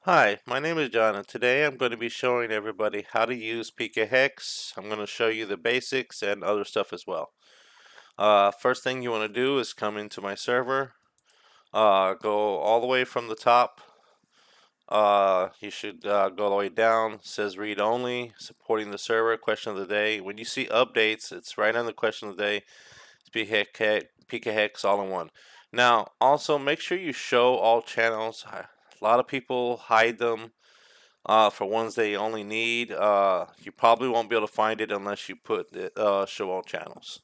Hi, my name is John, and today I'm going to be showing everybody how to use PKHeX. I'm going to show you the basics and other stuff as well. First thing you want to do is come into my server. Go all the way from the top. You should go all the way down. It says read only, supporting the server, question of the day. When you see updates, it's right on the question of the day. It's PKHeX all in one. Now, also make sure you show all channels. A lot of people hide them for ones they only need. You probably won't be able to find it unless you put it, show all channels.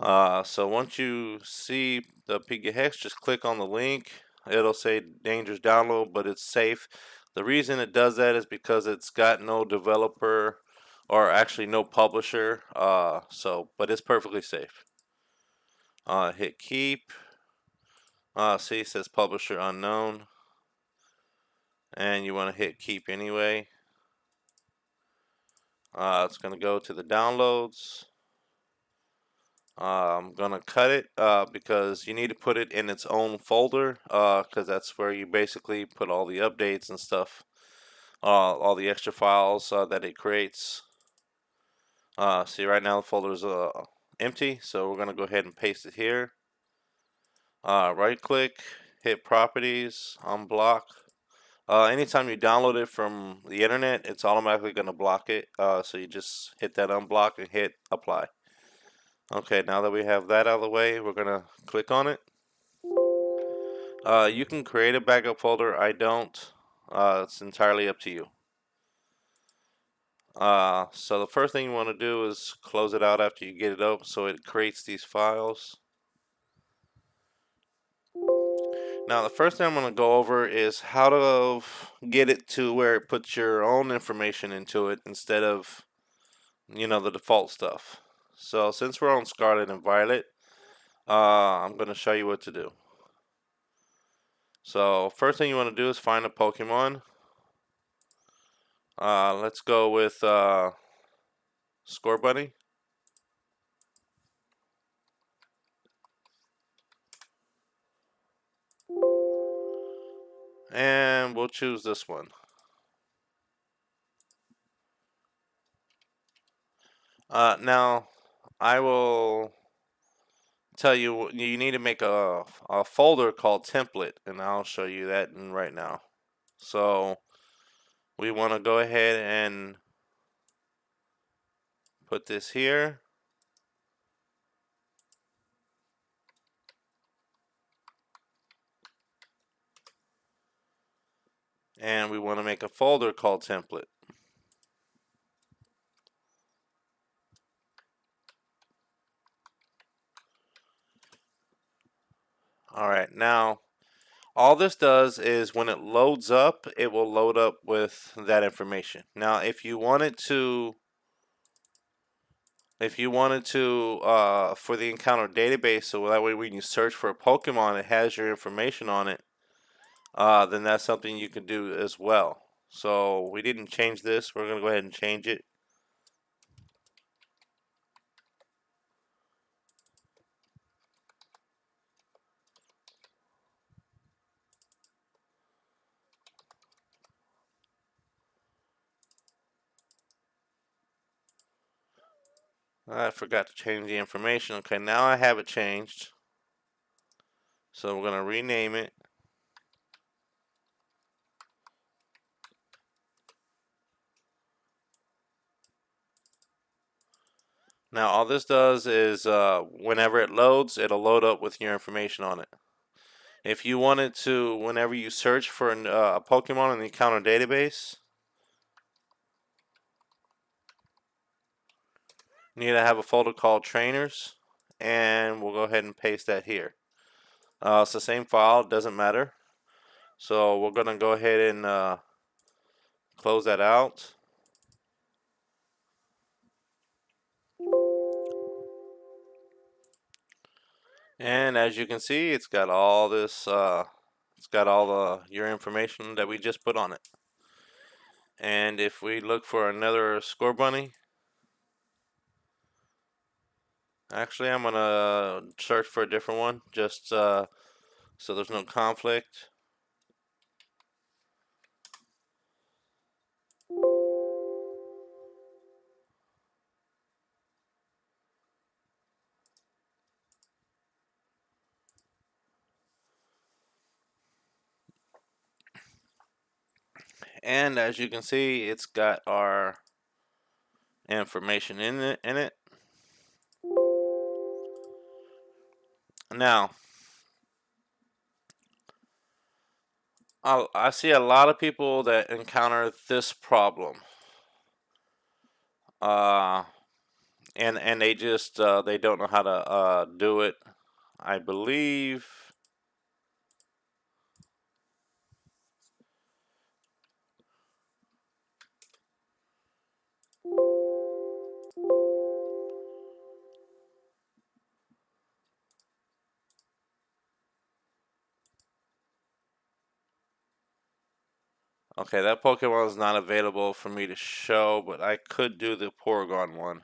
So once you see the PKHeX, just click on the link. It'll say dangerous download, but it's safe. The reason it does that is because it's got no developer or actually no publisher. But it's perfectly safe. Hit keep. See, it says publisher unknown, and you want to hit keep anyway. It's going to go to the downloads. I'm going to cut it because you need to put it in its own folder because that's where you basically put all the updates and stuff, all the extra files that it creates. See, right now the folder is empty, so we're going to go ahead and paste it here. Right click, hit properties, unblock. Anytime you download it from the internet, it's automatically going to block it. So you just hit that unblock and hit apply. Okay, now that we have that out of the way, we're going to click on it. You can create a backup folder. I don't. It's entirely up to you. So the first thing you want to do is close it out after you get it open so it creates these files. Now the first thing I'm going to go over is how to get it to where it puts your own information into it instead of, the default stuff. So since we're on Scarlet and Violet, I'm going to show you what to do. So first thing you want to do is find a Pokemon. Let's go with Score Bunny. And we'll choose this one. Now, I will tell you you need to make a folder called template, and I'll show you that right now. So we want to go ahead and put this here. And we want to make a folder called template. Alright, now all this does is when it loads up, it will load up with that information. Now if you wanted to for the encounter database, so that way when you search for a Pokemon, it has your information on it, then that's something you can do as well. So we didn't change this. We're going to go ahead and change it. I forgot to change the information. Okay, now I have it changed. So we're going to rename it. Now all this does is whenever it loads, it'll load up with your information on it. If you wanted to, whenever you search for a Pokemon in the encounter database, you need to have a folder called trainers, and we'll go ahead and paste that here. It's the same file, doesn't matter. So we're going to go ahead and close that out. And as you can see, it's got all this, it's got all your information that we just put on it. And if we look for another Score Bunny, actually I'm going to search for a different one just so there's no conflict. And as you can see, it's got our information in it. Now, I see a lot of people that encounter this problem. Uh, and they just they don't know how to do it. I believe. Okay, that Pokemon is not available for me to show, but I could do the Porygon one.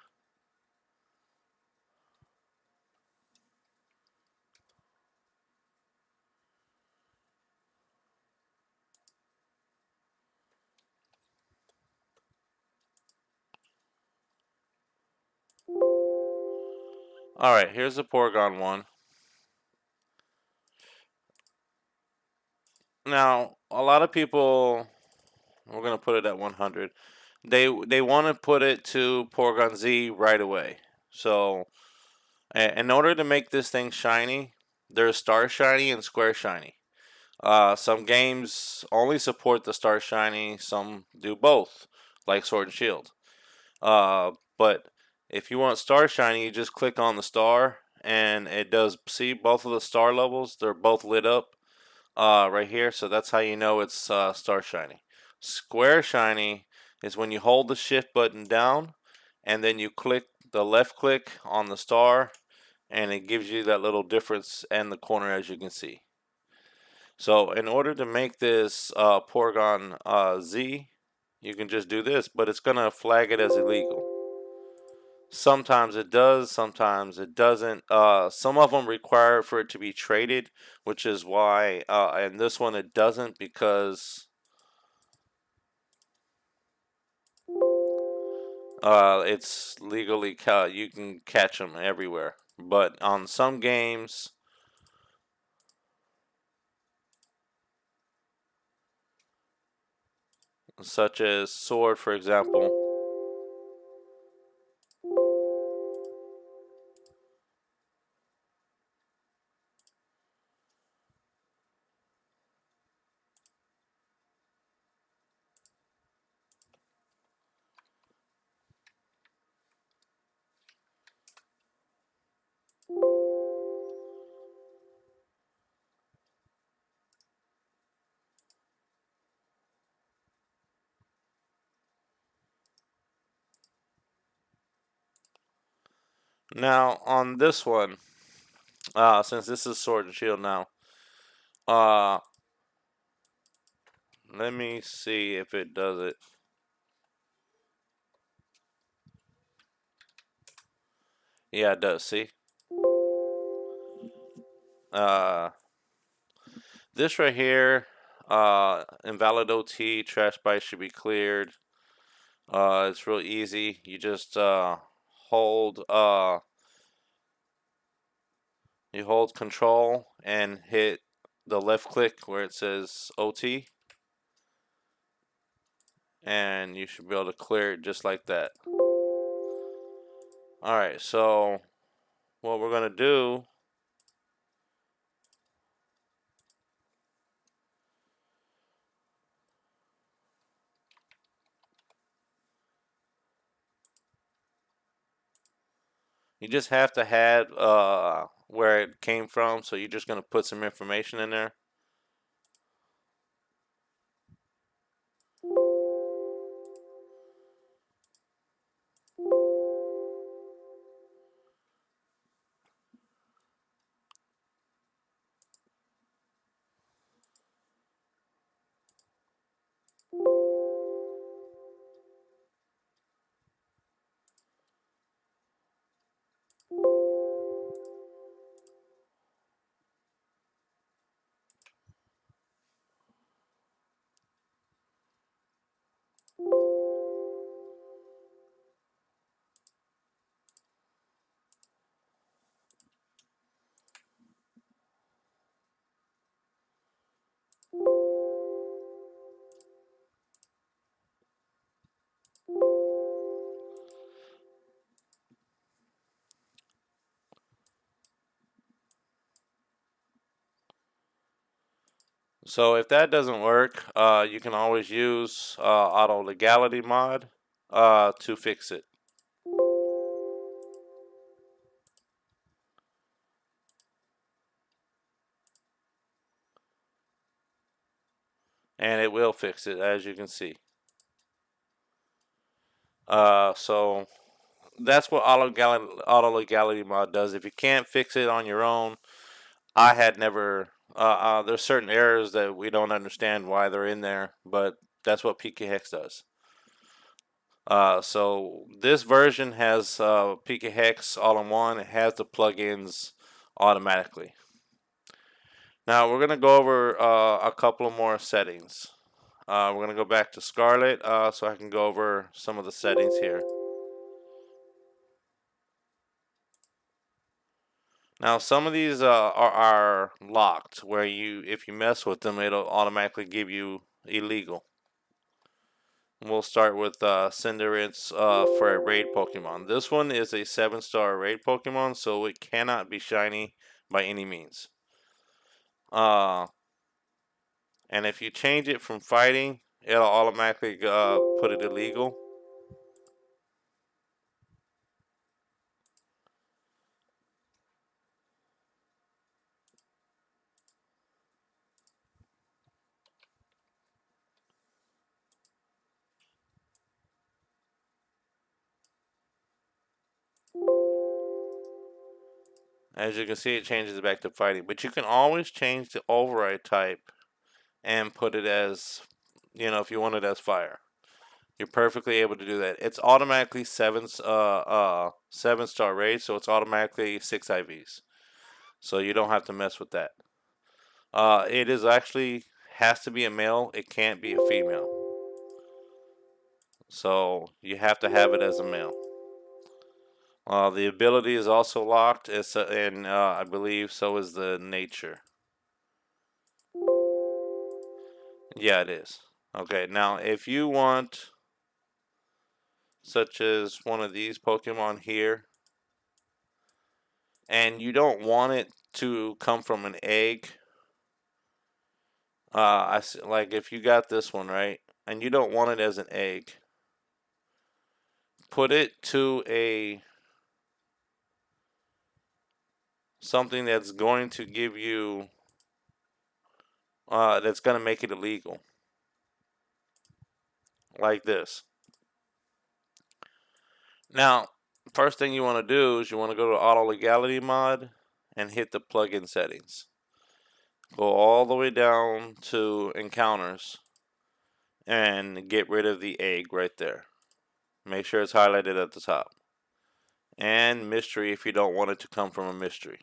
Alright, here's the Porygon one. Now, a lot of people, we're going to put it at 100. They want to put it to Porygon Z right away. So, in order to make this thing shiny, there's Star Shiny and Square Shiny. Some games only support the Star Shiny, some do both, like Sword and Shield. But if you want Star Shiny, you just click on the star, and it does, see both of the star levels, they're both lit up right here, so that's how you know it's Star Shiny. Square Shiny is when you hold the shift button down, and then you click the left click on the star, and it gives you that little difference in the corner, as you can see. So in order to make this Porygon Z, you can just do this, but it's going to flag it as illegal. Sometimes it does, sometimes it doesn't. Some of them require for it to be traded, which is why, and this one it doesn't, because it's legally you can catch them everywhere. But on some games, such as Sword, for example. Now on this one, since this is Sword and Shield now, uh, let me see if it does it. Yeah, it does. See, uh, this right here, invalid OT, trash bite should be cleared. It's real easy. You just hold you hold control and hit the left click where it says OT, and you should be able to clear it just like that. Alright, so what we're gonna do, you just have to have where it came from, so you're just gonna put some information in there. So if that doesn't work, you can always use auto legality mod to fix it. And it will fix it, as you can see. So that's what auto legality mod does. If you can't fix it on your own, I had never. There's certain errors that we don't understand why they're in there, but that's what PKHeX does. So this version has PKHeX all in one. It has the plugins automatically. Now we're gonna go over a couple of more settings. We're gonna go back to Scarlet so I can go over some of the settings here. Now some of these are locked, where if you mess with them, it'll automatically give you illegal. We'll start with Cinderace for a raid Pokemon. This one is a 7-star raid Pokemon, so it cannot be shiny by any means. And if you change it from fighting, it'll automatically put it illegal. As you can see, it changes it back to fighting. But you can always change the override type and put it as, if you want it as fire. You're perfectly able to do that. It's automatically 7-star raid, so it's automatically 6 IVs. So you don't have to mess with that. It is actually has to be a male. It can't be a female. So you have to have it as a male. The ability is also locked, and I believe so is the nature. Yeah, it is. Okay, now if you want, such as one of these Pokemon here, and you don't want it to come from an egg, like if you got this one, right, and you don't want it as an egg, put it to something that's going to give you, that's going to make it illegal, like this. Now, first thing you want to do is you want to go to auto legality mod and hit the plugin settings. Go all the way down to encounters and get rid of the egg right there. Make sure it's highlighted at the top. And mystery if you don't want it to come from a mystery.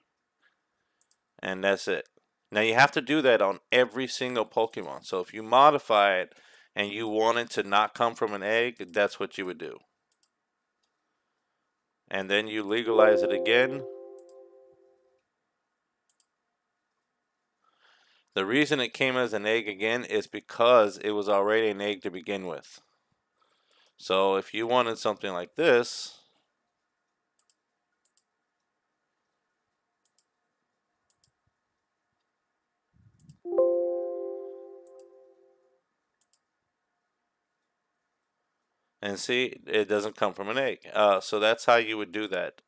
And that's it. Now you have to do that on every single Pokemon. So if you modify it and you want it to not come from an egg, that's what you would do. And then you legalize it again. The reason it came as an egg again is because it was already an egg to begin with. So if you wanted something like this, and see, it doesn't come from an egg. So that's how you would do that.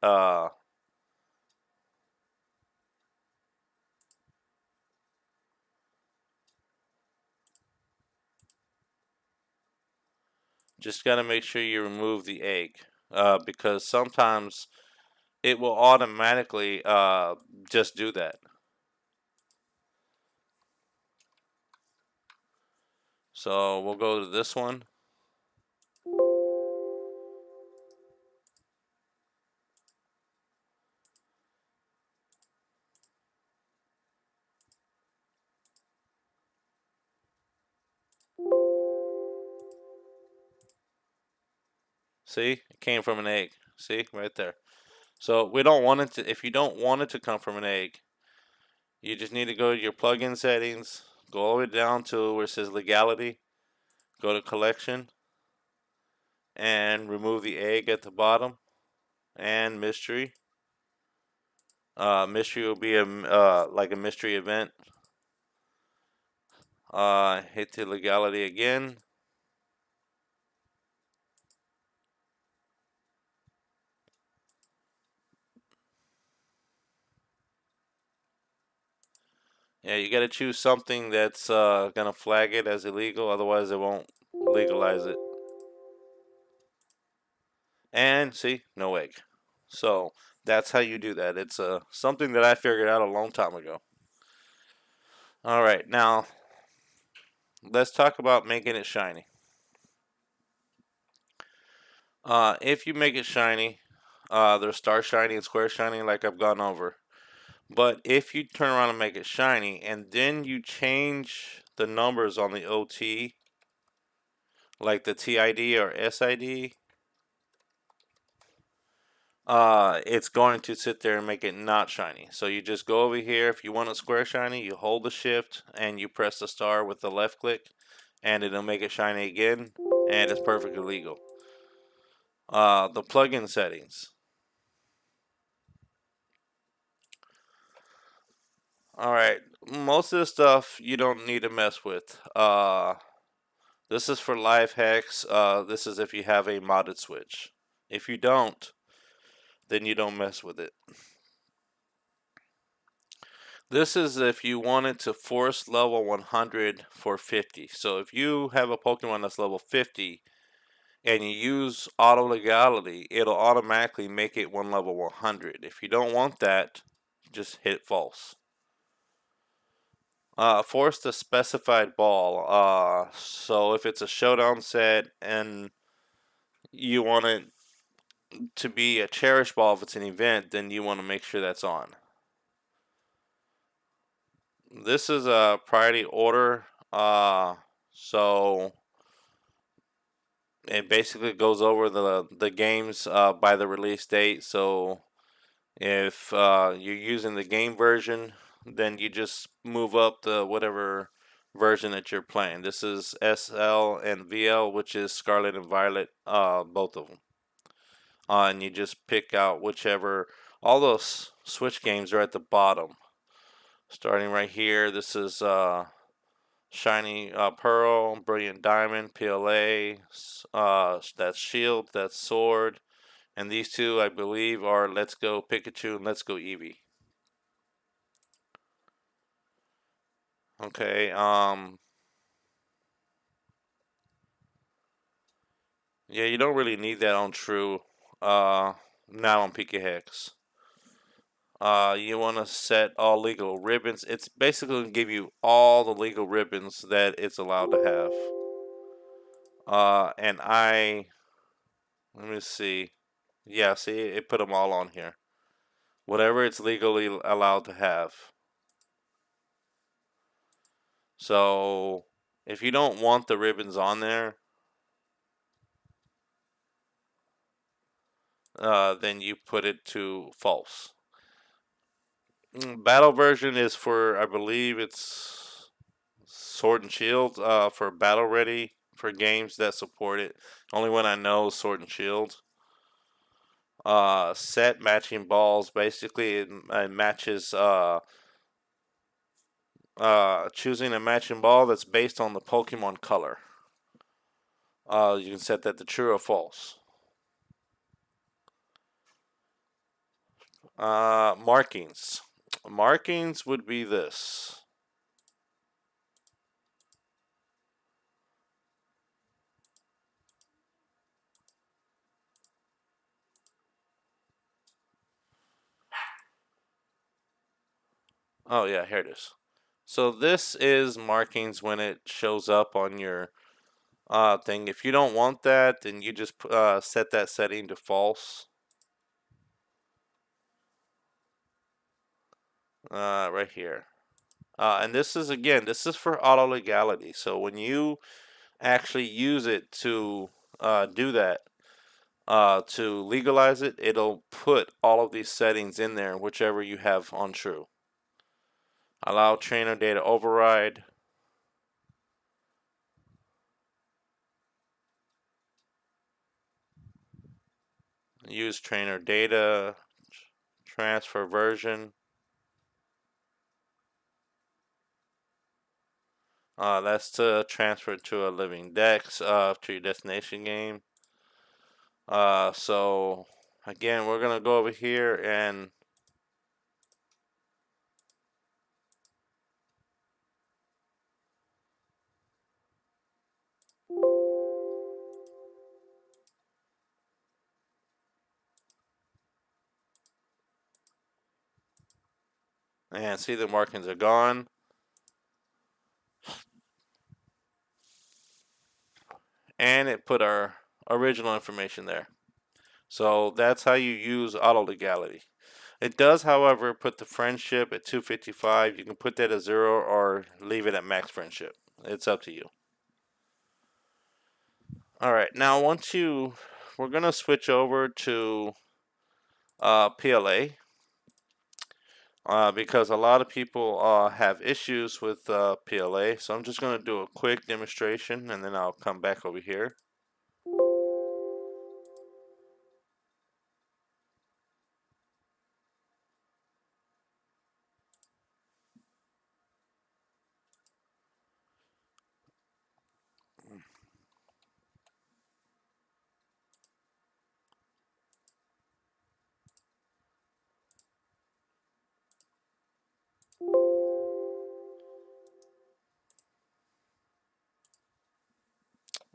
Just got to make sure you remove the egg, because sometimes it will automatically just do that. So we'll go to this one. See, it came from an egg. See, right there. So we don't want it to, if you don't want it to come from an egg, you just need to go to your plugin settings, go all the way down to where it says legality, go to collection, and remove the egg at the bottom, and mystery. Mystery will be like a mystery event. Hit the legality again. Yeah, you gotta choose something that's gonna flag it as illegal, otherwise it won't legalize it. And see, no egg. So that's how you do that. It's something that I figured out a long time ago. All right, now let's talk about making it shiny. If you make it shiny, there's star shiny and square shiny, like I've gone over. But if you turn around and make it shiny, and then you change the numbers on the OT, like the TID or SID, it's going to sit there and make it not shiny. So you just go over here. If you want a square shiny, you hold the shift and you press the star with the left click, and it'll make it shiny again, and it's perfectly legal. The plugin settings. All right, most of the stuff you don't need to mess with. This is for live hacks. This is if you have a modded switch. If you don't, then you don't mess with it. This is if you wanted to force level 100 for 50. So if you have a Pokemon that's level 50 and you use auto legality, it'll automatically make it one level 100. If you don't want that, just hit false. Force the specified ball. So if it's a showdown set and you want it to be a cherish ball if it's an event, then you want to make sure that's on. This is a priority order. So it basically goes over the games by the release date. So if you're using the game version, then you just move up the whatever version that you're playing. This is SL and VL, which is Scarlet and Violet, both of them. And you just pick out whichever. All those Switch games are at the bottom. Starting right here, this is Shiny Pearl, Brilliant Diamond, PLA, that's Shield, that's Sword, and these two, I believe, are Let's Go Pikachu and Let's Go Eevee. Okay, yeah, you don't really need that on True, not on PKHeX. You want to set all legal ribbons. It's basically going to give you all the legal ribbons that it's allowed to have. And let me see. Yeah, see, it put them all on here. Whatever it's legally allowed to have. So if you don't want the ribbons on there, then you put it to false. Battle version is for, I believe it's Sword and Shield, for battle ready for games that support it. Only one I know is Sword and Shield. Set matching balls, basically it matches choosing a matching ball that's based on the Pokemon color. You can set that to true or false. Markings. Markings would be this. Oh yeah, here it is. So this is markings when it shows up on your thing. If you don't want that, then you just set that setting to false. Right here. And this is, again, this is for auto legality. So when you actually use it to do that, to legalize it, it'll put all of these settings in there, whichever you have on true. Allow trainer data override. Use trainer data. Transfer version. That's to transfer to a living dex to your destination game. So again, we're gonna go over here and see the markings are gone. And it put our original information there. So that's how you use auto legality. It does, however, put the friendship at 255. You can put that at 0 or leave it at max friendship. It's up to you. All right, now we're gonna switch over to PLA because a lot of people have issues with PLA. So I'm just gonna do a quick demonstration and then I'll come back over here.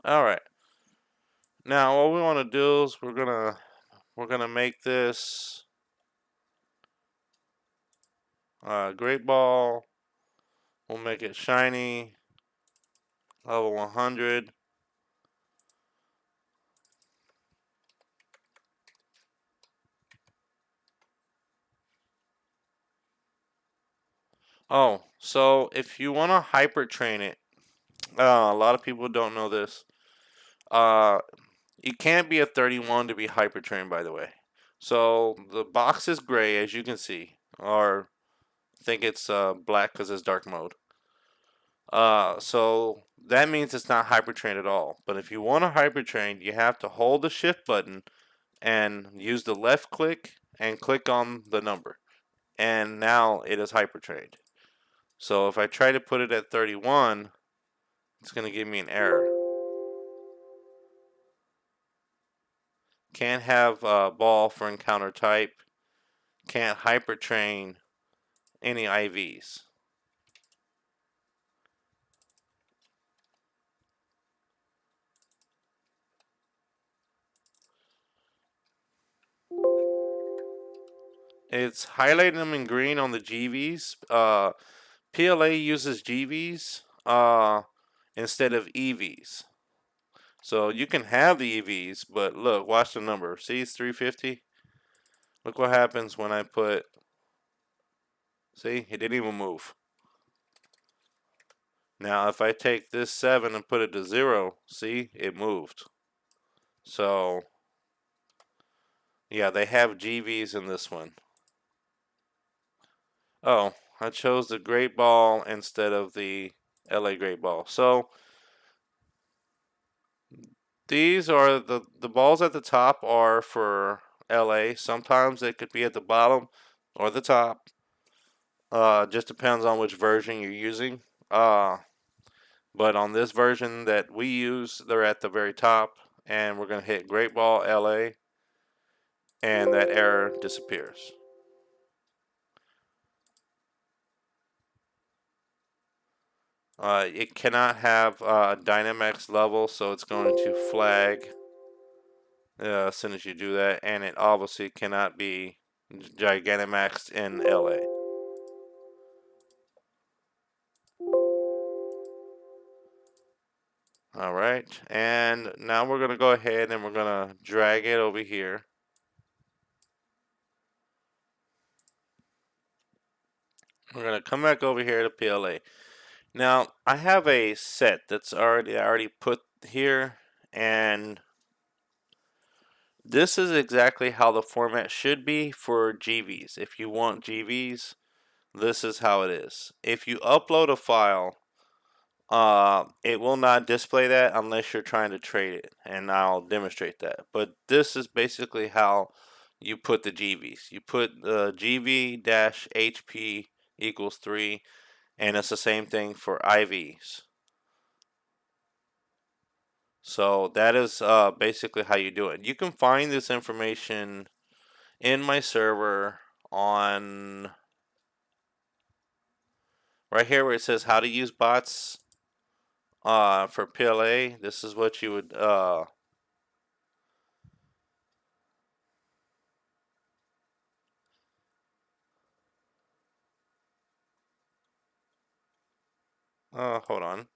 All right. Now what we want to do is we're gonna make this great ball. We'll make it shiny, level 100. Oh, so if you want to hyper train it, a lot of people don't know this. Uh, it can't be a 31 to be hyper trained, by the way. So the box is gray, as you can see, or I think it's black because it's dark mode. So that means it's not hyper trained at all. But if you want to hyper train, you have to hold the shift button and use the left click and click on the number. And now it is hyper trained. So if I try to put it at 31, it's going to give me an error. Can't have ball for encounter type. Can't hyper train any IVs. It's highlighting them in green on the GVs. PLA uses GVs instead of EVs. So you can have the EVs, but look, watch the number. See, it's 350. Look what happens when I put. See, it didn't even move. Now, if I take this 7 and put it to 0, see, it moved. So, yeah, they have GVs in this one. Oh, I chose the Great Ball instead of the LA Great Ball. So, these are the balls at the top are for LA. Sometimes they could be at the bottom or the top. Just depends on which version you're using. But on this version that we use, they're at the very top, and we're going to hit Great Ball LA, and that error disappears. It cannot have Dynamax level, so it's going to flag as soon as you do that, and it obviously cannot be Gigantamaxed in LA. Alright, and now we're going to go ahead and we're going to drag it over here. We're going to come back over here to PLA. Now, I have a set that's already put here, and this is exactly how the format should be for GVs. If you want GVs, this is how it is. If you upload a file, it will not display that unless you're trying to trade it, and I'll demonstrate that. But this is basically how you put the GVs. You put the GV-HP equals 3, and it's the same thing for IVs. So that is basically how you do it. You can find this information in my server on right here where it says how to use bots for PLA. This is what you would hold on.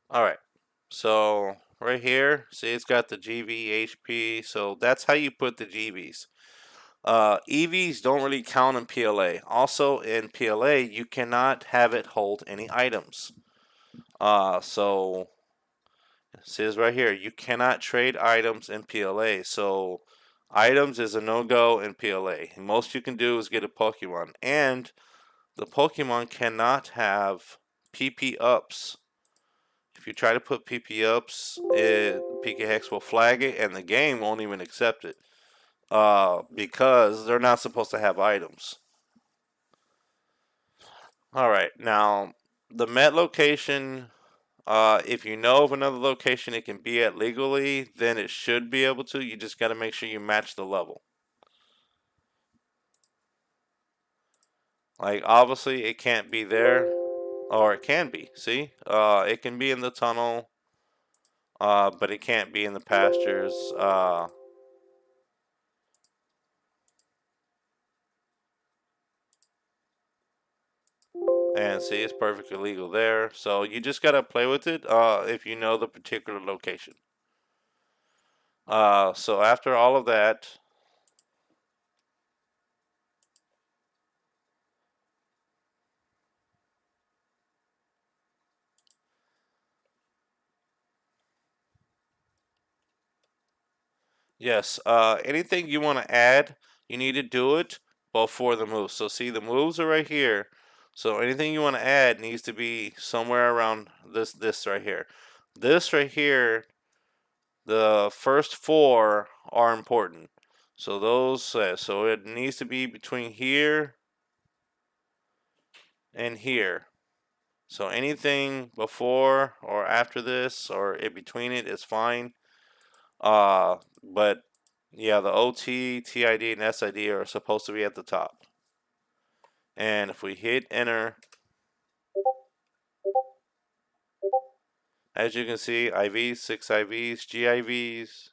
All right. So right here, see it's got the GV, so that's how you put the GVs. EVs don't really count in PLA. Also in PLA, you cannot have it hold any items. So it says right here, you cannot trade items in PLA. So items is a no-go in PLA. Most you can do is get a Pokemon, and the Pokemon cannot have PP ups. If you try to put PP ups, PKHeX will flag it, and the game won't even accept it because they're not supposed to have items. All right, now the Met location. If you know of another location it can be at legally, then it should be able to. You just got to make sure you match the level. Like obviously it can't be there, or it can be. See, it can be in the tunnel, but it can't be in the pastures. And see, it's perfectly legal there. So you just gotta play with it if you know the particular location. So after all of that, yes, anything you want to add, you need to do it before the moves. So see, the moves are right here. So anything you want to add needs to be somewhere around this right here. This right here, the first four are important. So those, so it needs to be between here and here. So anything before or after this or in between it is fine. But yeah, the OT, TID, and SID are supposed to be at the top. And if we hit enter, as you can see, IVs, 6 IVs, GIVs,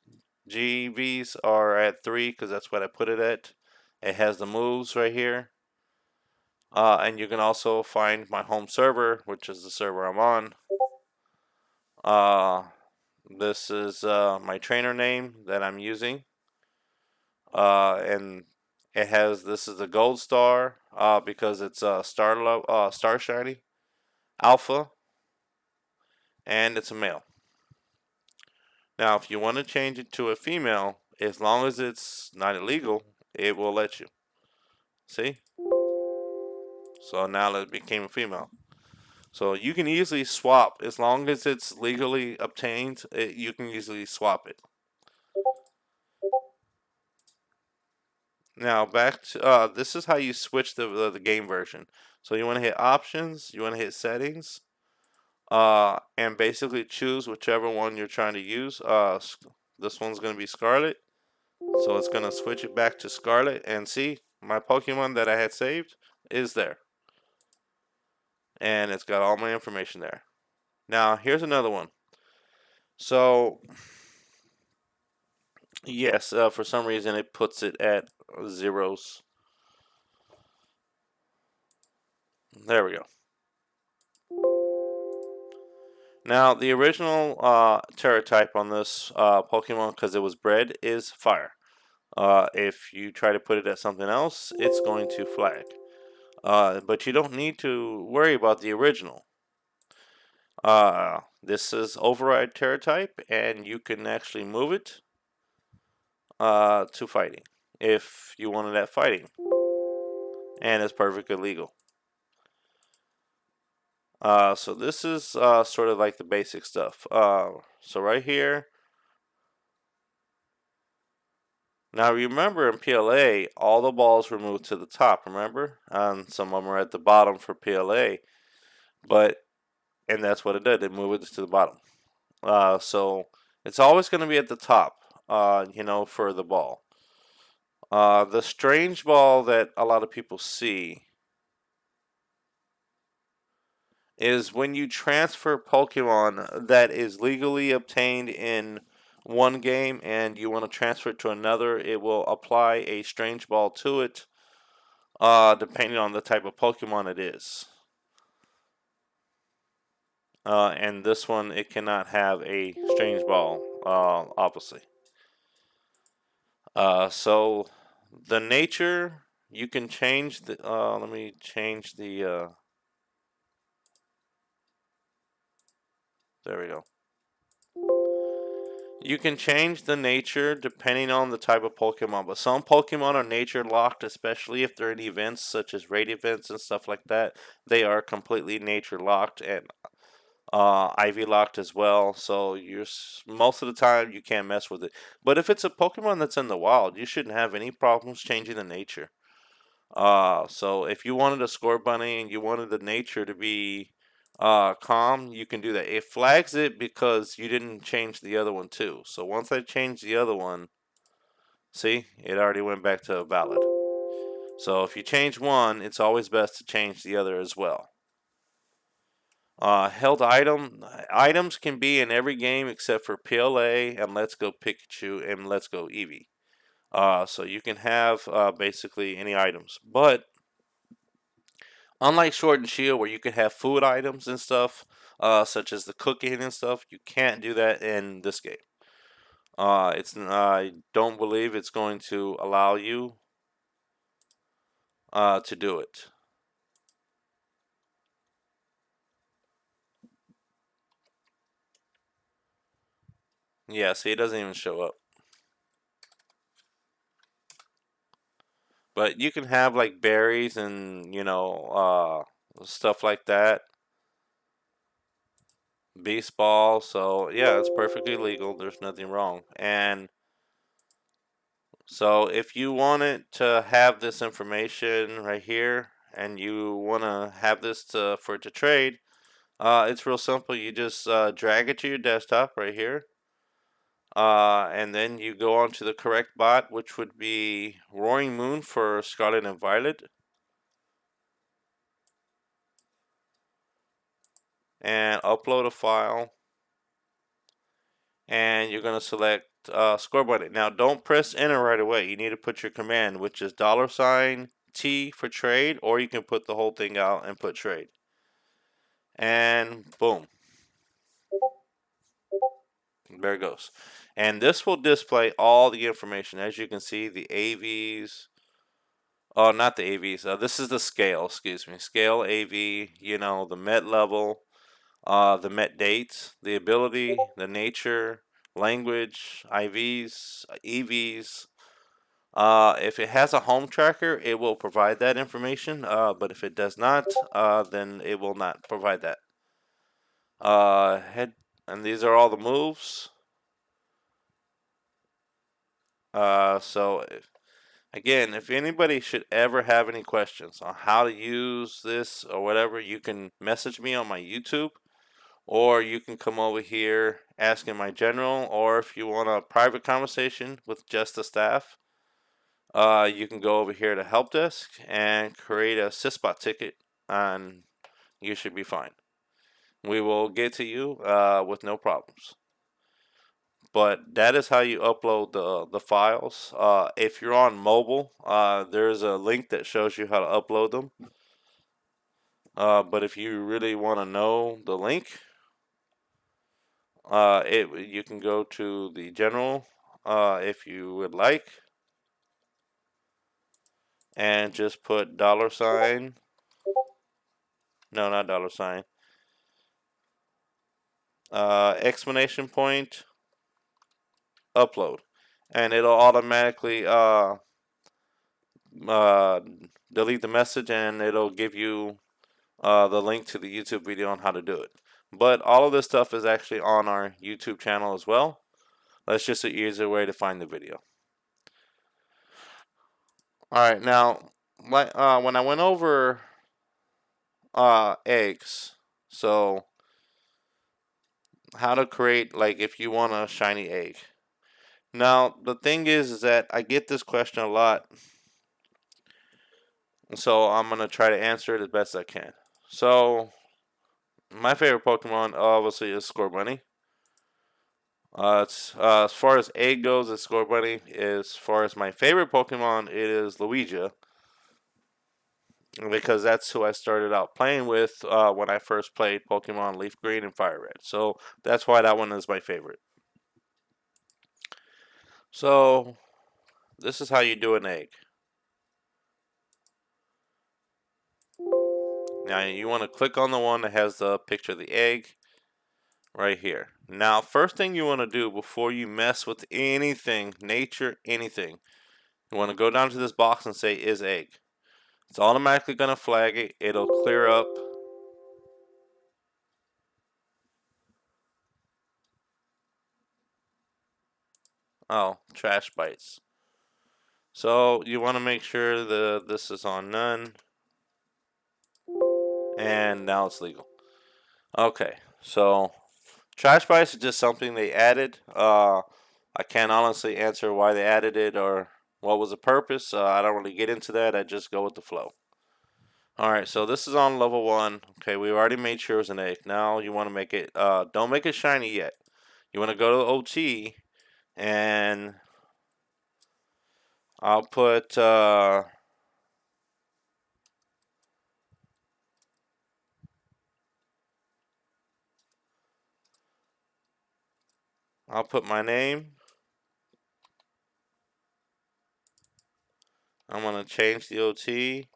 GVs are at 3 because that's what I put it at. It has the moves right here. And you can also find my home server, which is the server I'm on. This is my trainer name that I'm using. And it has, this is a gold star because it's a star shiny alpha, and it's a male. Now, if you want to change it to a female, as long as it's not illegal, it will let you. See? So now it became a female. So you can easily swap as long as it's legally obtained. You can easily swap it. Now back to this is how you switch the game version. So you want to hit options, you want to hit settings, and basically choose whichever one you're trying to use. This one's going to be Scarlet, so it's going to switch it back to Scarlet, and see, my Pokemon that I had saved is there, and it's got all my information there. Now here's another one. So yes, for some reason it puts it at zeros. There we go. Now, the original Terra type on this Pokemon, because it was bred, is Fire. If you try to put it at something else, it's going to flag. But you don't need to worry about the original. This is Override Terra type, and you can actually move it to Fighting if you wanted at Fighting. And it's perfectly legal. So this is sort of like the basic stuff. So right here, now remember in PLA, all the balls were moved to the top, remember? And some of them are at the bottom for PLA. But and that's what it did. It moved it to the bottom. So it's always going to be at the top. For the ball. The strange ball that a lot of people see is when you transfer Pokemon that is legally obtained in one game and you want to transfer it to another, it will apply a strange ball to it, depending on the type of Pokemon it is. And this one, it cannot have a strange ball, obviously. So the nature, you can change the. Let me change the. There we go. You can change the nature depending on the type of Pokemon, but some Pokemon are nature locked, especially if they're in events such as raid events and stuff like that. They are completely nature locked and Ivy locked as well. So most of the time you can't mess with it. But if it's a Pokemon that's in the wild, you shouldn't have any problems changing the nature. So if you wanted a score bunny and you wanted the nature to be calm, you can do that. It flags it because you didn't change the other one too. So once I change the other one, see, it already went back to valid. So if you change one, it's always best to change the other as well. Held items can be in every game except for PLA and Let's Go Pikachu and Let's Go Eevee. So you can have basically any items, but unlike Sword and Shield, where you can have food items and stuff, such as the cooking and stuff, you can't do that in this game. I don't believe it's going to allow you to do it. Yeah, see, it doesn't even show up. But you can have like berries and stuff like that. Beast ball. So yeah, it's perfectly legal. There's nothing wrong. And so if you wanted to have this information right here and you want to have this for it to trade, it's real simple. You just drag it to your desktop right here. And then you go on to the correct bot, which would be Roaring Moon for Scarlet and Violet. And upload a file. And you're going to select score button. Now, don't press enter right away. You need to put your command, which is $T for trade, or you can put the whole thing out and put trade. And boom. There it goes. And this will display all the information. As you can see, the AVs. Oh, not the AVs. This is the scale, excuse me. Scale AV, the Met level, the Met dates, the ability, the nature, language, IVs, EVs. If it has a home tracker, it will provide that information. But if it does not, then it will not provide that. Head, and these are all the moves. Again, if anybody should ever have any questions on how to use this or whatever, you can message me on my YouTube, or you can come over here asking my general, or if you want a private conversation with just the staff, you can go over here to help desk and create a syspot ticket, and you should be fine. We will get to you with no problems. But that is how you upload the files. If you're on mobile, there's a link that shows you how to upload them. But if you really want to know the link, you can go to the general if you would like, and just put $. No, not $. Exclamation point upload, and it'll automatically uh, delete the message, and it'll give you the link to the YouTube video on how to do it. But all of this stuff is actually on our YouTube channel as well. That's just an easier way to find the video. All right, now when I went over eggs, So how to create, like, if you want a shiny egg. Now the thing is that I get this question a lot, so I'm gonna try to answer it as best I can. So my favorite Pokemon obviously is Scorbunny. It's as far as egg goes, it's Scorbunny. As far as my favorite Pokemon, it is Luigi, because that's who I started out playing with when I first played Pokemon Leaf Green and Fire Red. So that's why that one is my favorite. So this is how you do an egg. Now you want to click on the one that has the picture of the egg right here. Now, first thing you want to do before you mess with anything, nature, anything, you want to go down to this box and say is egg. It's automatically going to flag it. It'll clear up. Oh, trash bites. So you want to make sure this is on none. And now it's legal. Okay, so trash bites is just something they added. I can't honestly answer why they added it or what was the purpose. I don't really get into that. I just go with the flow. Alright, so this is on level 1. Okay, we already made sure it was an egg. Now you want to make it, don't make it shiny yet. You want to go to OT, and I'll put, my name. I'm going to change the OT.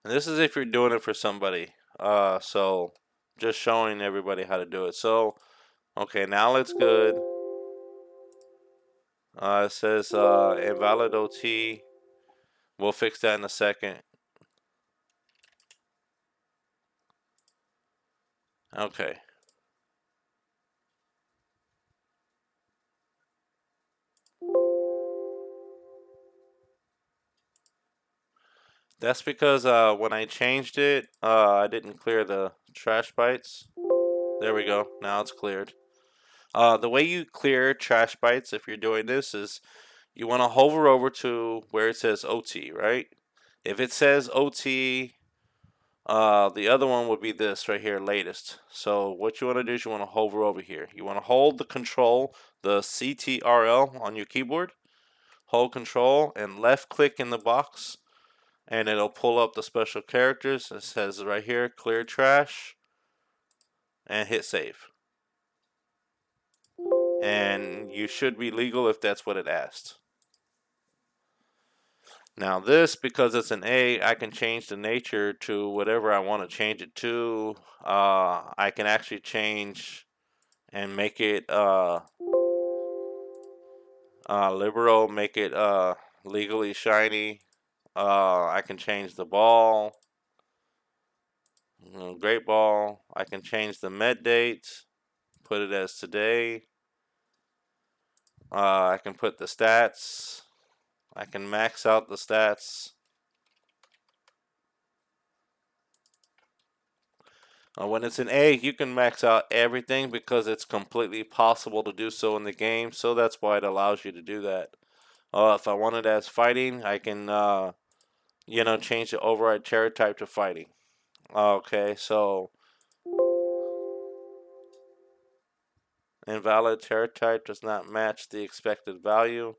And this is if you're doing it for somebody. So just showing everybody how to do it. So, okay, now it's good. It says invalid OT. We'll fix that in a second. Okay. That's because when I changed it, I didn't clear the trash bites. There we go. Now it's cleared. The way you clear trash bites if you're doing this is you want to hover over to where it says OT, right? If it says OT, the other one would be this right here, latest. So what you want to do is you want to hover over here. You want to hold the control, the CTRL on your keyboard. Hold control and left click in the box, and it'll pull up the special characters. It says right here, clear trash, and hit save. And you should be legal if that's what it asked. Now this, because it's an A, I can change the nature to whatever I want to change it to. I can actually change and make it liberal, make it legally shiny. I can change the ball, great ball. I can change the med date, put it as today. I can put the stats. I can max out the stats. When it's an A, you can max out everything because it's completely possible to do so in the game. So that's why it allows you to do that. If I want it as fighting, I can, change the override terror type to fighting. Okay, so invalid terror type does not match the expected value.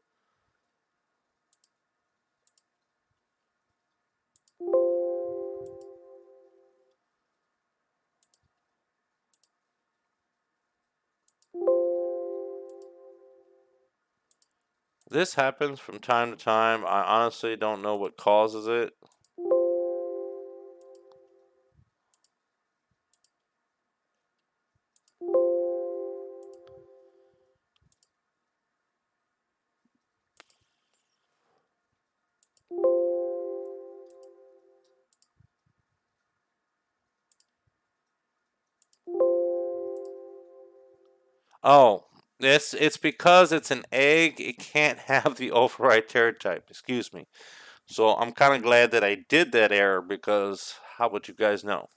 This happens from time to time. I honestly don't know what causes it. Oh, it's because it's an egg. It can't have the override terror type. Excuse me. So I'm kind of glad that I did that error, because how would you guys know?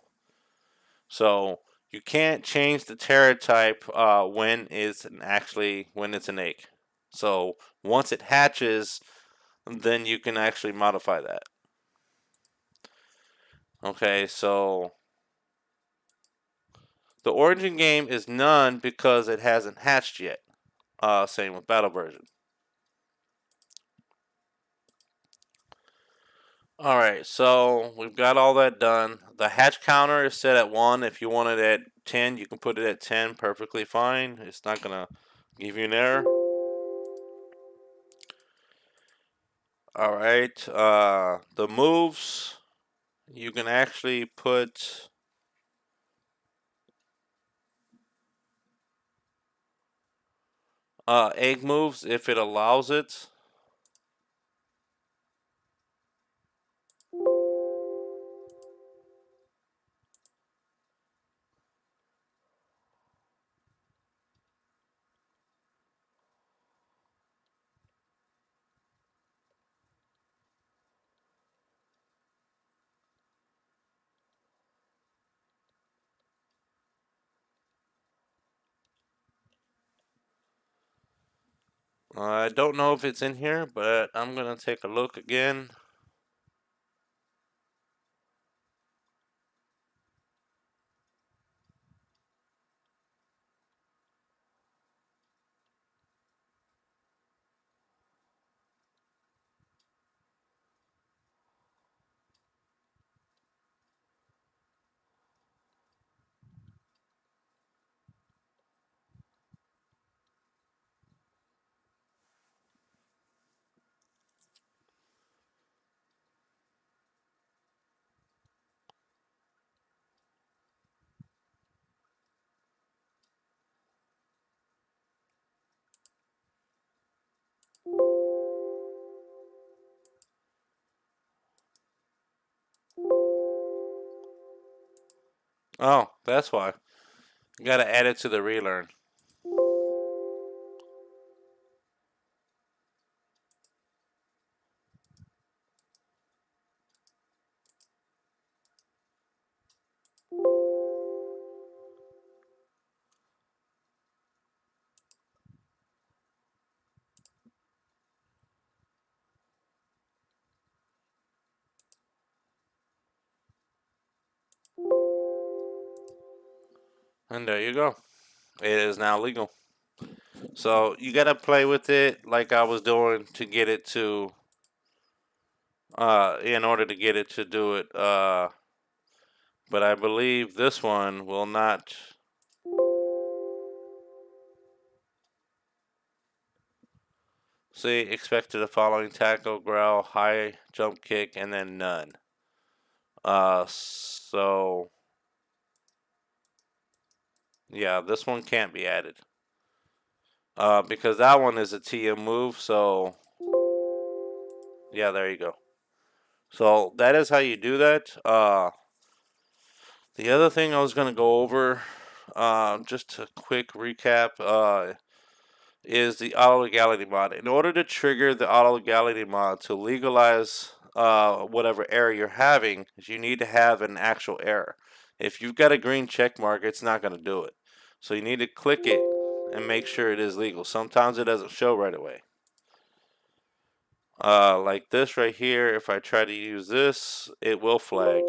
So you can't change the Terra type when it's an egg. So once it hatches, then you can actually modify that. Okay, so the origin game is none because it hasn't hatched yet. Same with battle version. Alright, so we've got all that done. The hatch counter is set at 1. If you want it at 10, you can put it at 10 perfectly fine. It's not going to give you an error. Alright, the moves, you can actually put egg moves if it allows it. I don't know if it's in here, but I'm going to take a look again. Oh, that's why. You got to add it to the relearn. And there you go. It is now legal. So you got to play with it like I was doing to get it to, in order to get it to do it. But I believe this one will not. See, expected the following: tackle, growl, high jump kick, and then none. So yeah, this one can't be added. Because that one is a TM move, so yeah, there you go. So that is how you do that. The other thing I was gonna go over, just a quick recap, is the auto legality mod. In order to trigger the auto legality mod to legalize whatever error you're having, you need to have an actual error. If you've got a green check mark, it's not going to do it. So you need to click it and make sure it is legal. Sometimes it doesn't show right away. Like this right here, if I try to use this, it will flag.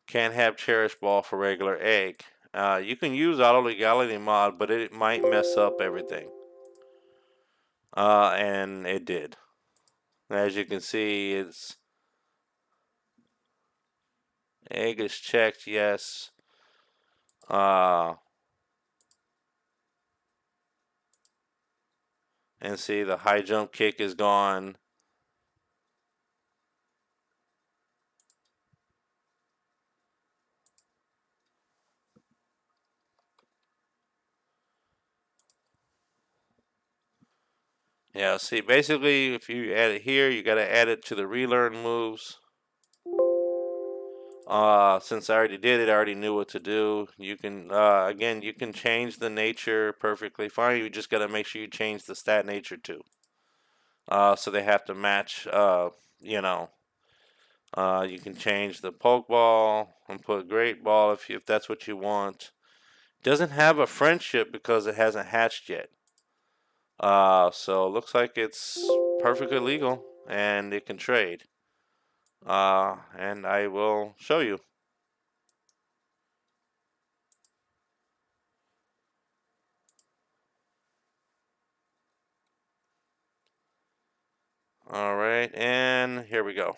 Can't have cherish ball for regular egg. You can use auto legality mod, but it might mess up everything. And it did. As you can see, it's egg is checked, yes. And see the high jump kick is gone. Yeah, see, basically, if you add it here, you got to add it to the relearn moves. Since I already did it, I already knew what to do. You can, again, you can change the nature perfectly fine. You just got to make sure you change the stat nature too. So they have to match, you know, You can change the Pokeball and put Great Ball if that's what you want. Doesn't have a friendship because it hasn't hatched yet. So it looks like it's perfectly legal and it can trade. And I will show you. All right, and here we go.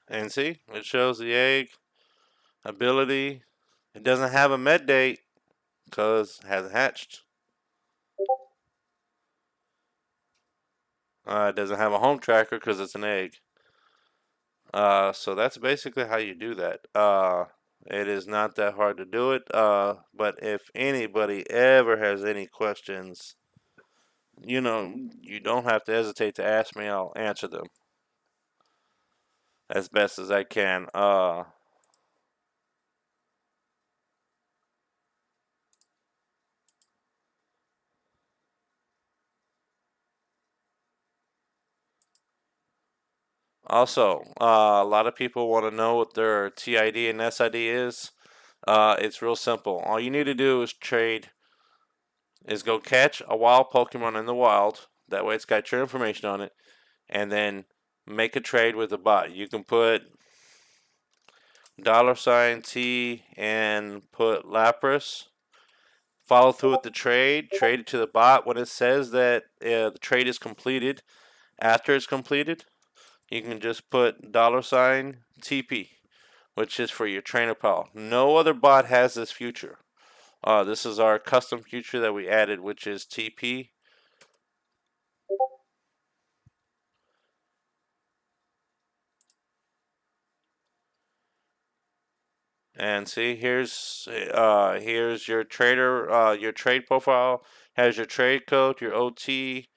And see, it shows the egg ability. It doesn't have a med date because it hasn't hatched. It doesn't have a home tracker because it's an egg. So that's basically how you do that. It is not that hard to do it. But if anybody ever has any questions, you don't have to hesitate to ask me. I'll answer them as best as I can. Also, a lot of people want to know what their TID and SID is. It's real simple. All you need to do is go catch a wild Pokemon in the wild. That way, it's got your information on it, and then make a trade with the bot. You can put $T and put Lapras. Follow through with the trade it to the bot. When it says that the trade is completed, after it's completed, you can just put $TP, which is for your trainer pal. No other bot has this feature. This is our custom feature that we added, which is TP. And see, here's your trader, your trade profile has your trade code, your OT,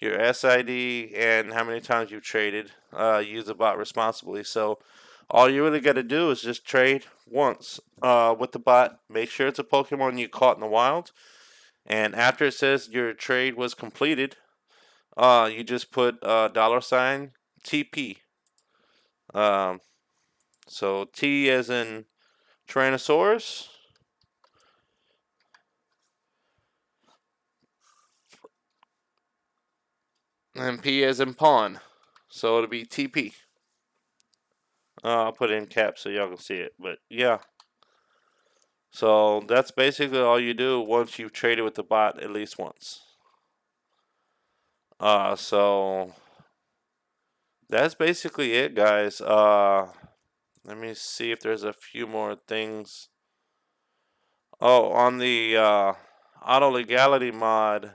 your SID, and how many times you've traded. Use the bot responsibly. So all you really got to do is just trade once with the bot. Make sure it's a Pokemon you caught in the wild, and after it says your trade was completed, you just put $TP. Um, so T as in Tyrannosaurus, and P as in pawn. So it'll be TP. I'll put it in caps so y'all can see it. But yeah. So that's basically all you do once you've traded with the bot at least once. So that's basically it, guys. Let me see if there's a few more things. Oh, on the auto legality mod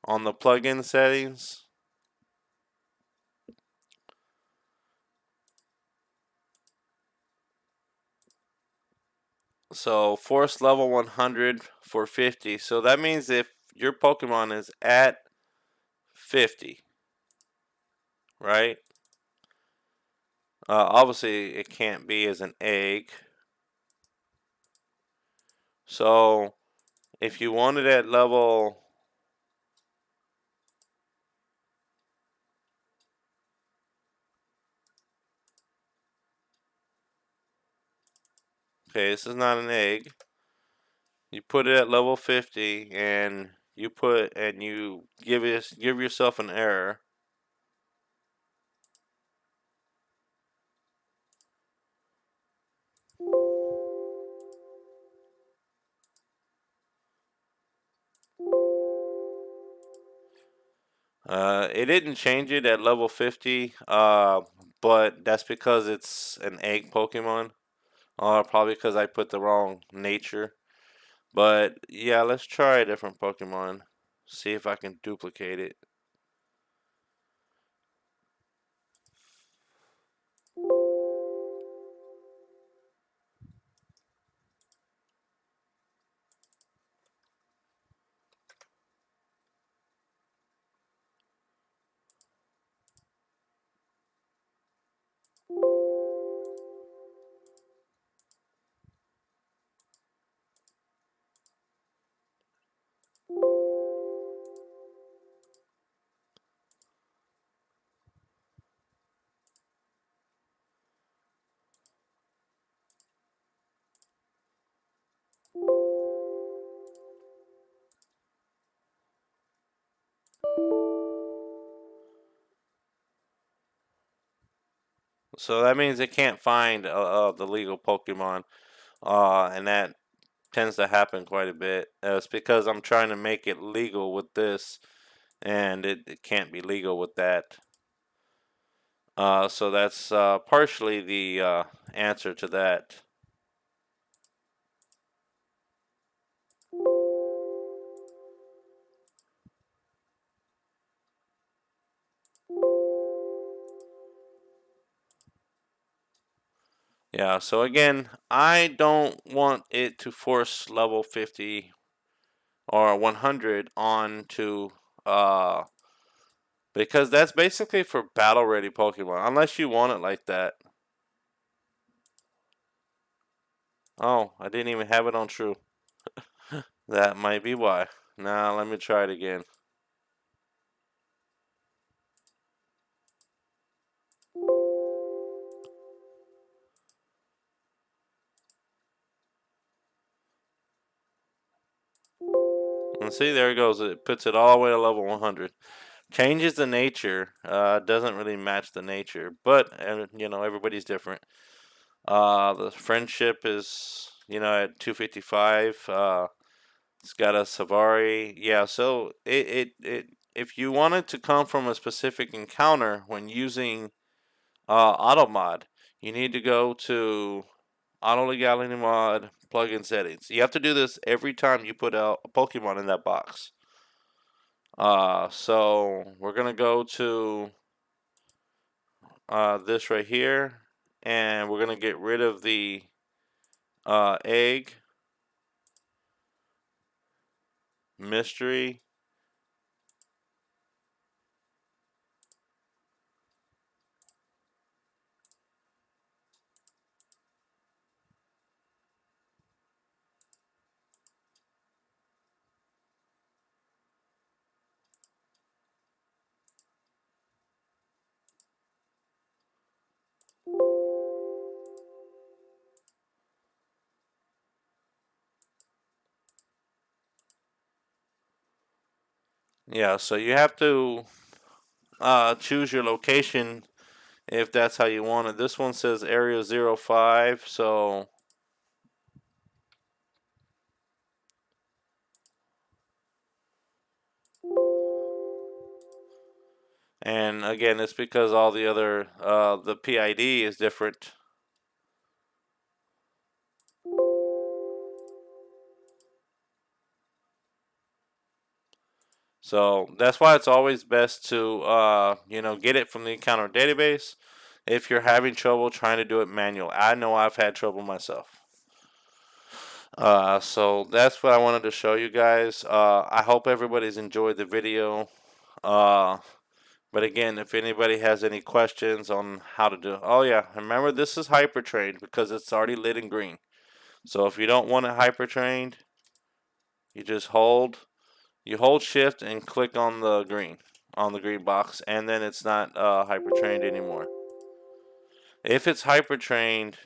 on the plugin settings. So force level 100 for 50. So that means if your Pokemon is at 50, right? Obviously, it can't be as an egg. So if you want it at level, okay, this is not an egg. You put it at level 50, and you give yourself an error. It didn't change it at level 50, but that's because it's an egg Pokemon. Probably because I put the wrong nature. But yeah, let's try a different Pokemon. See if I can duplicate it. So that means it can't find the legal Pokemon, and that tends to happen quite a bit. It's because I'm trying to make it legal with this, and it can't be legal with that. So that's partially the answer to that. Yeah, so again, I don't want it to force level 50 or 100 onto because that's basically for battle ready Pokemon, unless you want it like that. Oh, I didn't even have it on true. That might be why. Now let me try it again. And see, there it goes. It puts it all the way to level 100. Changes the nature. Doesn't really match the nature, but everybody's different. The friendship is at 255. It's got a Savari. Yeah, so it if you want it to come from a specific encounter when using auto mod, you need to go to auto legality mod plugin settings. You have to do this every time you put out a Pokemon in that box. So we're gonna go to this right here, and we're gonna get rid of the egg mystery. Yeah, so you have to choose your location if that's how you want it. This one says area 05, so and again it's because all the other the PID is different. So that's why it's always best to get it from the encounter database if you're having trouble trying to do it manual. I know I've had trouble myself. So that's what I wanted to show you guys. I hope everybody's enjoyed the video. Uh, but again, if anybody has any questions on how to do it, oh yeah, remember this is hyper trained because it's already lit in green. So if you don't want it hyper trained, you just hold shift and click on the green box, and then it's not hyper trained anymore. If it's hyper trained,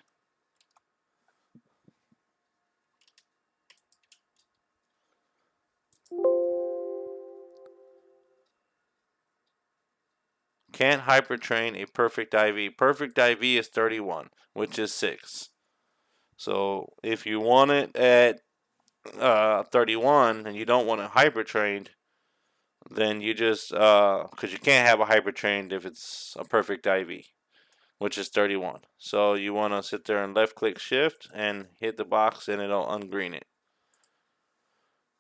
can't hyper train a perfect IV. Perfect IV is 31, which is 6. So if you want it at 31 and you don't want it hyper trained, then you just because you can't have a hyper trained if it's a perfect IV, which is 31. So you want to sit there and left click shift and hit the box and it'll ungreen it.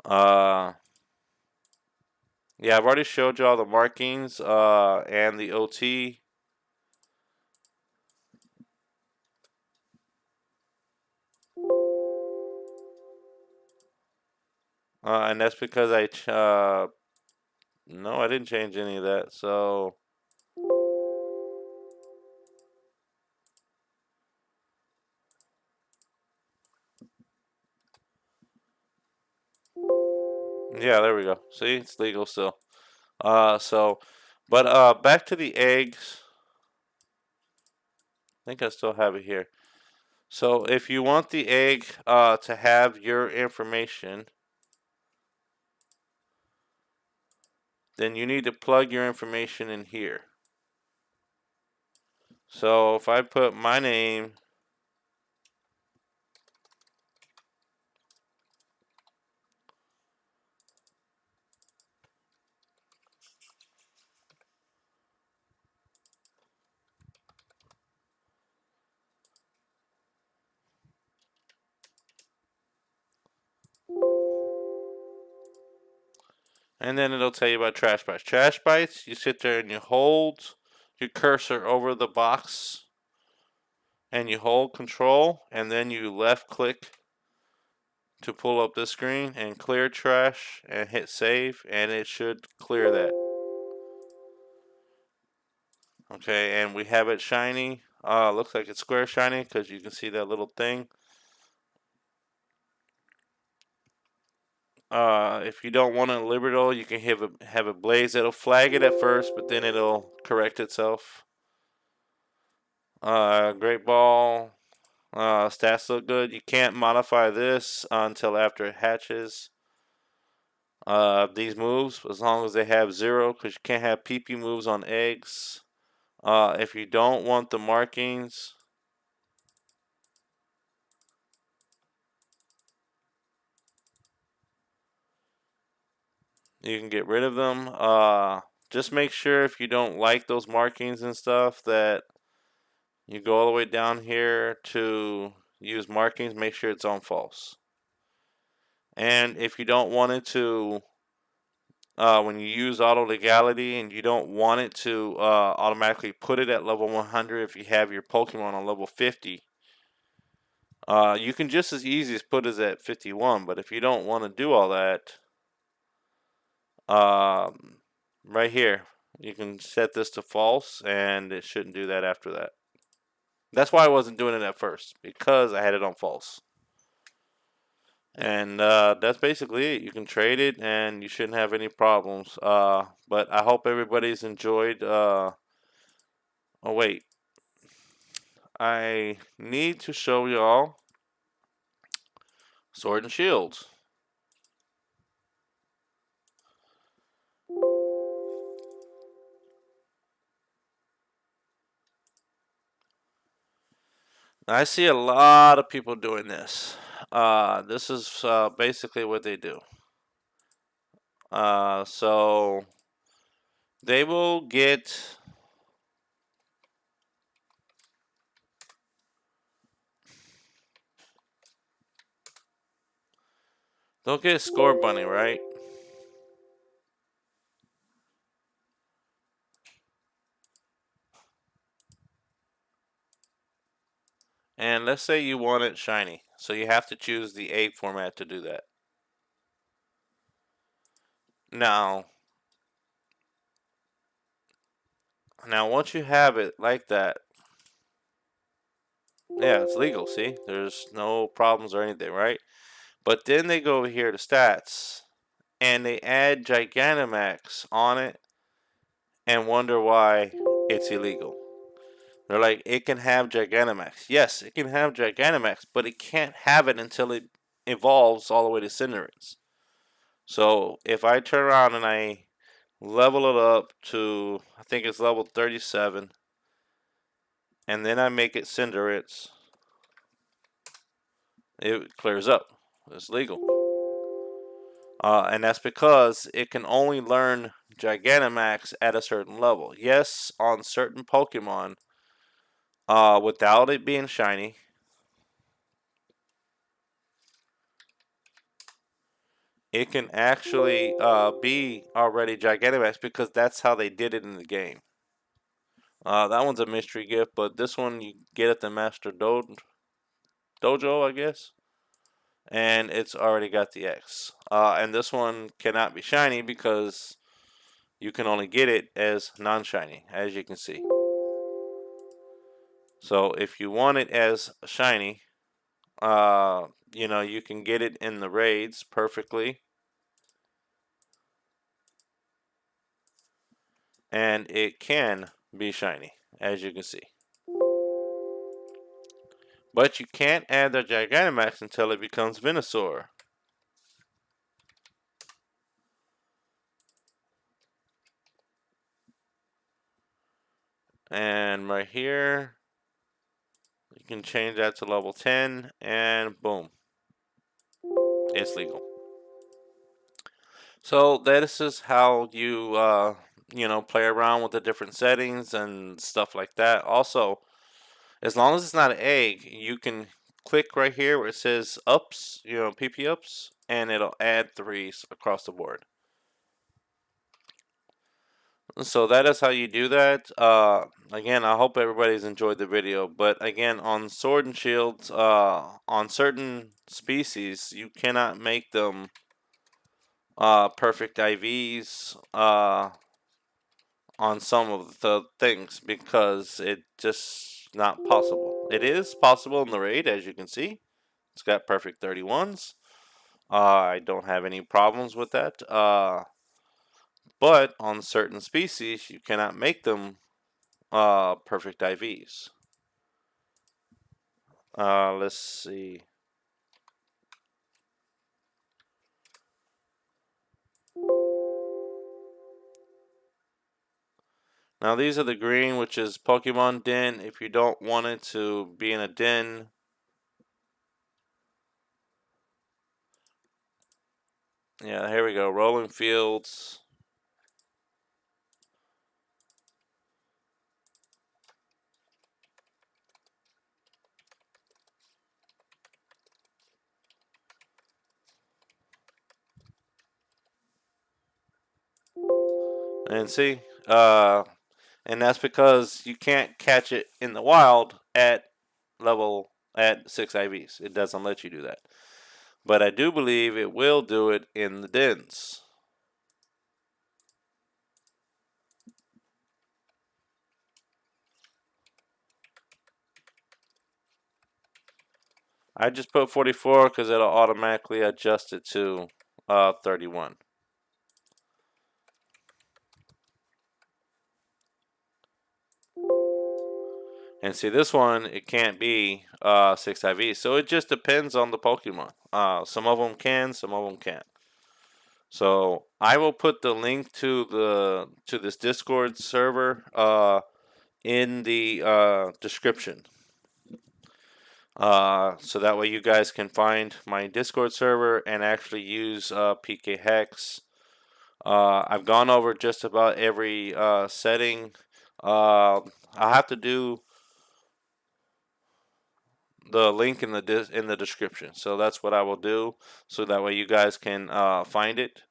Yeah, I've already showed you all the markings and the OT. And that's because no, I didn't change any of that. So yeah, there we go. See, it's legal still. So, but back to the eggs. I think I still have it here. So if you want the egg to have your information, then you need to plug your information in here. So if I put my name, and then it'll tell you about trash bites. Trash bites, you sit there and you hold your cursor over the box and you hold control and then you left click to pull up this screen and clear trash and hit save and it should clear that. Okay, and we have it shiny. Looks like it's square shiny because you can see that little thing. If you don't want it liberal, you can have it blaze. It'll flag it at first, but then it'll correct itself. Great ball. Stats look good. You can't modify this until after it hatches. These moves, as long as they have 0, because you can't have PP moves on eggs. If you don't want the markings, you can get rid of them. Just make sure if you don't like those markings and stuff that you go all the way down here to use markings. Make sure it's on false. And if you don't want it to, when you use auto legality and you don't want it to automatically put it at level 100 if you have your Pokemon on level 50, you can just as easy as put it at 51. But if you don't want to do all that, right here, you can set this to false and it shouldn't do that after that. That's why I wasn't doing it at first, because I had it on false. And that's basically it. You can trade it and you shouldn't have any problems. But I hope everybody's enjoyed. Oh, wait. I need to show y'all Sword and Shield. I see a lot of people doing this. This is basically what they do. So they will get they'll get a score bunny, right? And let's say you want it shiny, so you have to choose the egg format to do that. Now, once you have it like that, yeah, it's legal. See, there's no problems or anything, right? But then they go over here to stats, and they add Gigantamax on it, and wonder why it's illegal. They're like, it can have Gigantamax. Yes, it can have Gigantamax, but it can't have it until it evolves all the way to Cinderace. So if I turn around and I level it up to, I think it's level 37, and then I make it Cinderace, it clears up. It's legal. And that's because it can only learn Gigantamax at a certain level. Yes, on certain Pokemon, without it being shiny, it can actually be already Gigantamax because that's how they did it in the game. That one's a mystery gift, but this one you get at the Master Dojo, I guess. And it's already got the X. And this one cannot be shiny because you can only get it as non-shiny, as you can see. So if you want it as shiny, you can get it in the raids perfectly. And it can be shiny, as you can see. But you can't add the Gigantamax until it becomes Venusaur. And right here, you can change that to level 10, and boom, it's legal. So this is how you play around with the different settings and stuff like that. Also, as long as it's not an egg, you can click right here where it says ups, PP ups, and it'll add threes across the board. So that is how you do that. Again, I hope everybody's enjoyed the video. But again, on Sword and Shields, on certain species, you cannot make them perfect IVs on some of the things because it just not possible. It is possible in the raid, as you can see. It's got perfect 31s. I don't have any problems with that. But on certain species, you cannot make them perfect IVs. Let's see. Now these are the green, which is Pokemon Den. If you don't want it to be in a den, yeah, here we go. Rolling Fields. And see, and that's because you can't catch it in the wild at 6 IVs. It doesn't let you do that. But I do believe it will do it in the dens. I just put 44 because it'll automatically adjust it to 31. And see, this one, it can't be 6 IV. So it just depends on the Pokemon. Some of them can, some of them can't. So I will put the link to this Discord server in the description. So that way you guys can find my Discord server and actually use PKHeX. I've gone over just about every setting. I'll have to do the link in the description. So that's what I will do. So that way you guys can find it.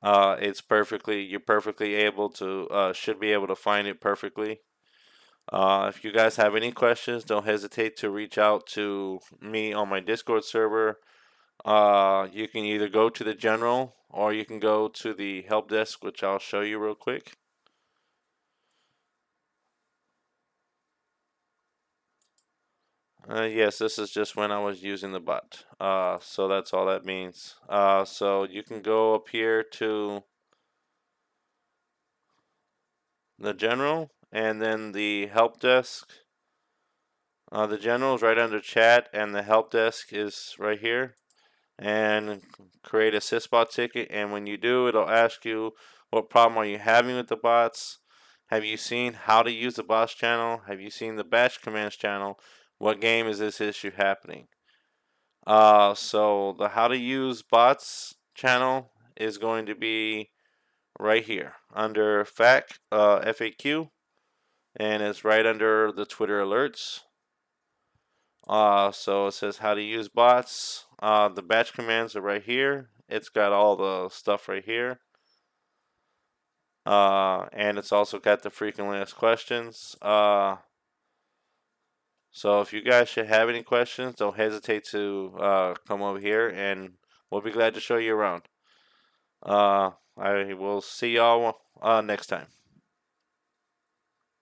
You're perfectly able to should be able to find it perfectly. If you guys have any questions, don't hesitate to reach out to me on my Discord server. You can either go to the general or you can go to the help desk, which I'll show you real quick. Yes, this is just when I was using the bot. So that's all that means. So you can go up here to the general and then the help desk. The general is right under chat and the help desk is right here. And create a sysbot ticket. And when you do, it'll ask you what problem are you having with the bots. Have you seen how to use the bots channel? Have you seen the batch commands channel? What game is this issue happening? So the how to use bots channel is going to be right here under FAQ, and it's right under the Twitter alerts. So it says how to use bots. The batch commands are right here. It's got all the stuff right here. And it's also got the frequently asked questions. So if you guys should have any questions, don't hesitate to come over here and we'll be glad to show you around. I will see y'all next time.